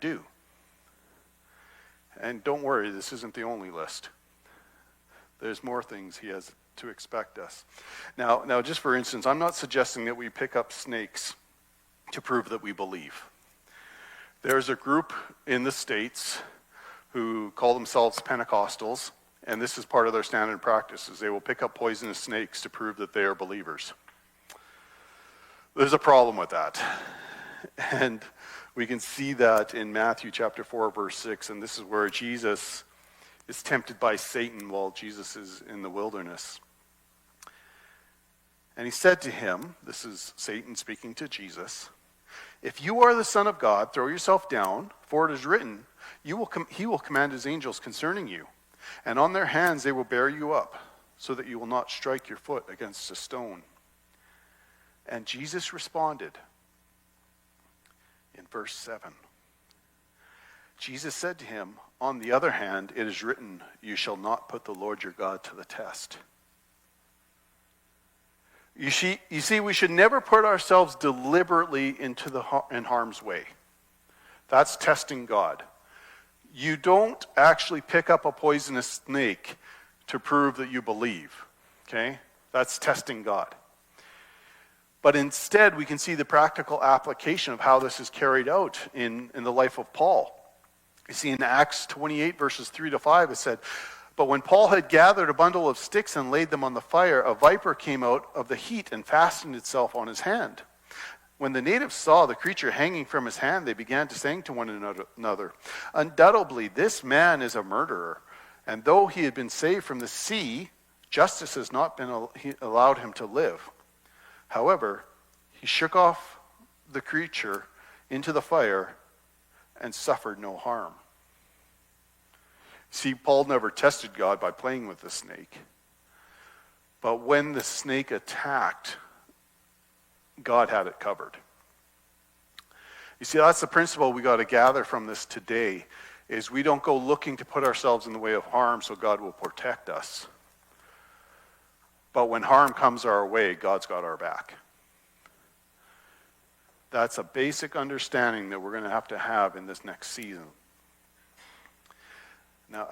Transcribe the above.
do. And don't worry, this isn't the only list. There's more things he has to expect us. Now, just for instance, I'm not suggesting that we pick up snakes to prove that we believe. There's a group in the States who call themselves Pentecostals, and this is part of their standard practice, is they will pick up poisonous snakes to prove that they are believers. There's a problem with that. And we can see that in Matthew chapter 4, verse 6, and this is where Jesus is tempted by Satan while Jesus is in the wilderness. And he said to him, this is Satan speaking to Jesus, "If you are the Son of God, throw yourself down, for it is written, he will command his angels concerning you, and on their hands they will bear you up, so that you will not strike your foot against a stone." And Jesus responded in verse 7. Jesus said to him, "On the other hand, it is written, you shall not put the Lord your God to the test." You see, we should never put ourselves deliberately in harm's way. That's testing God. You don't actually pick up a poisonous snake to prove that you believe, okay? That's testing God. But instead, we can see the practical application of how this is carried out in the life of Paul. You see, in Acts 28, verses 3-5, it said, "But when Paul had gathered a bundle of sticks and laid them on the fire, a viper came out of the heat and fastened itself on his hand. When the natives saw the creature hanging from his hand, they began to say to one another, 'Undoubtedly, this man is a murderer. And though he had been saved from the sea, justice has not been allowed him to live.' However, he shook off the creature into the fire and suffered no harm." See, Paul never tested God by playing with the snake. But when the snake attacked, God had it covered. You see, that's the principle we got to gather from this today, is we don't go looking to put ourselves in the way of harm so God will protect us. But when harm comes our way, God's got our back. That's a basic understanding that we're going to have in this next season. Now,